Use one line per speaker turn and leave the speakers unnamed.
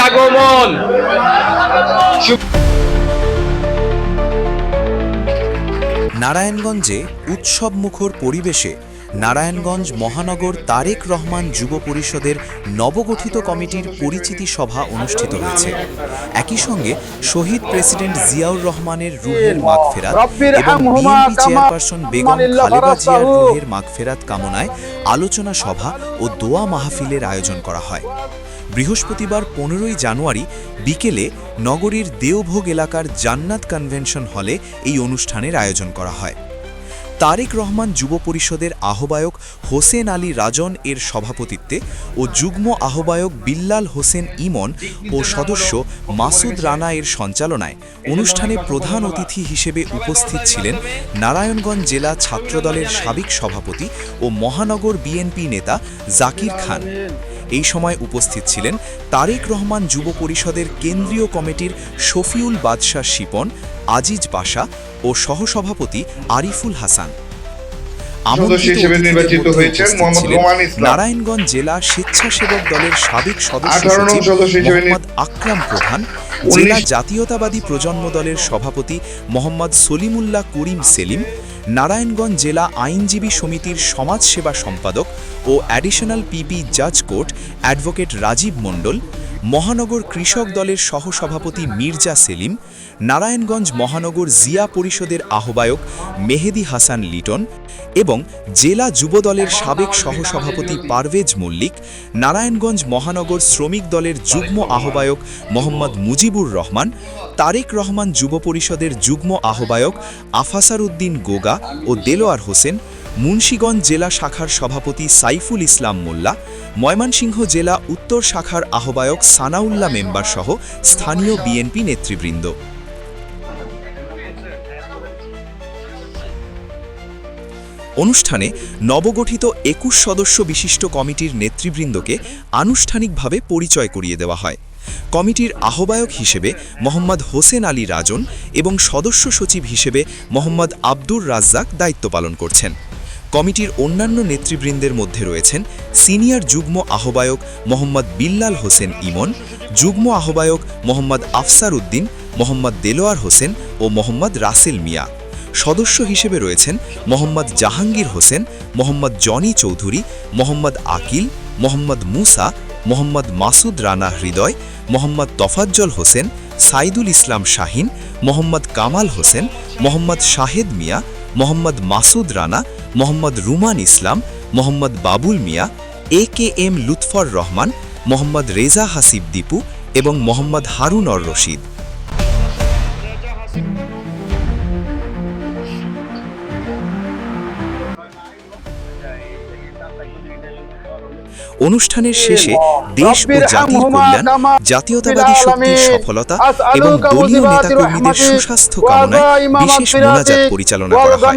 আগমন।
নারায়ণগঞ্জে উৎসবমুখর পরিবেশে নারায়ণগঞ্জ মহানগর তারেক রহমান যুব পরিষদের নবগঠিত কমিটির পরিচিতি সভা অনুষ্ঠিত হয়েছে। একই সঙ্গে শহীদ প্রেসিডেন্ট জিয়াউর রহমানের রুহের মাগফিরাত এবং বিএনপি চেয়ারপারসন বেগম খালেদা জিয়ার রুহের মাগফিরাত কামনায় আলোচনা সভা ও দোয়া মাহফিলের আয়োজন করা হয়। বৃহস্পতিবার 15ই জানুয়ারি বিকেলে নগরীর দেওভোগ এলাকার জান্নাত কনভেনশন হলে এই অনুষ্ঠানের আয়োজন করা হয়। তারেক রহমান যুব পরিষদের আহ্বায়ক হোসেন আলী রাজন এর সভাপতিত্বে ও যুগ্ম আহ্বায়ক বিল্লাল হোসেন ইমন ও সদস্য মাসুদ রানা এর সঞ্চালনায় অনুষ্ঠানে প্রধান অতিথি হিসেবে উপস্থিত ছিলেন নারায়ণগঞ্জ জেলা ছাত্রদলের সাবেক সভাপতি ও মহানগর বিএনপি নেতা জাকির খান। এই সময় উপস্থিত ছিলেন তারেক রহমান যুব পরিষদের কেন্দ্রীয় কমিটির শফিউল বাদশাহ শিপন, আজিজ পাশা ও সহসভাপতি আরিফুল হাসান। নারায়ণগঞ্জ জেলা স্বেচ্ছাসেবক দলের সাবেক সদস্য মোহাম্মদ আকরাম প্রধান, জেলা জাতীয়তাবাদী প্রজন্ম দলের সভাপতি মোহাম্মদ সলিমুল্লাহ করিম সেলিম, নারায়ণগঞ্জ জেলা আইনজীবী সমিতির সমাজসেবা সম্পাদক ও অ্যাডিশনাল পিপি জাজ কোর্ট অ্যাডভোকেট রাজীব মণ্ডল, মহানগর কৃষক দলের সহসভাপতি মির্জা সেলিম, নারায়ণগঞ্জ মহানগর জিয়া পরিষদের আহ্বায়ক মেহেদি হাসান লিটন এবং জেলা যুব দলের সাবেক সহসভাপতি পারভেজ মল্লিক, নারায়ণগঞ্জ মহানগর শ্রমিক দলের যুগ্ম আহ্বায়ক মোহাম্মদ মুজিবুর রহমান, তারেক রহমান যুব পরিষদের যুগ্ম আহ্বায়ক আফাসার উদ্দিন গোগা ও দেলোয়ার হোসেন, মুন্সিগঞ্জ জেলা শাখার সভাপতি সাইফুল ইসলাম মোল্লা, ময়মনসিংহ জেলা উত্তর শাখার আহ্বায়ক সানাউল্লাহ মেম্বার সহ স্থানীয় বিএনপি নেতৃবৃন্দ। অনুষ্ঠানে নবগঠিত 21 সদস্য বিশিষ্ট কমিটির নেতৃবৃন্দকে আনুষ্ঠানিকভাবে পরিচয় করিয়ে দেওয়া হয়। কমিটির আহ্বায়ক হিসেবে মোহাম্মদ হোসেন আলী রাজন এবং সদস্য সচিব হিসেবে মোহাম্মদ আব্দুর রাজ্জাক দায়িত্ব পালন করছেন। কমিটির অন্যান্য নেতৃবৃন্দের মধ্যে রয়েছেন সিনিয়র যুগ্ম আহ্বায়ক মোহাম্মদ বিল্লাল হোসেন ইমন, যুগ্ম আহ্বায়ক মোহাম্মদ আফসার উদ্দিন, মোহাম্মদ দেলোয়ার হোসেন ও মোহাম্মদ রাসেল মিয়া। সদস্য হিসেবে রয়েছেন মোহাম্মদ জাহাঙ্গীর হোসেন, মোহাম্মদ জনি চৌধুরী, মোহাম্মদ আকিল, মোহাম্মদ মুসা, মোহাম্মদ মাসুদ রানা হৃদয়, মোহাম্মদ তফাজ্জল হোসেন, সাইদুল ইসলাম শাহিন, মোহাম্মদ কামাল হোসেন, মোহাম্মদ শাহেদ মিয়া, মোহাম্মদ মাসুদ রানা, মোহাম্মদ রুমান ইসলাম, মোহাম্মদ বাবুল মিয়া, AKM লুৎফর রহমান, মোহাম্মদ রেজা হাসিব দীপু এবং মোহাম্মদ হারুন অর রশিদ। অনুষ্ঠানের শেষে দেশ ও জাতির কল্যাণ, জাতীয়তাবাদী শক্তির সফলতা এবং দলীয় নেতাকর্মীদের সুস্বাস্থ্য কামনায় বিশেষ মোনাজাত পরিচালনা করা হয়।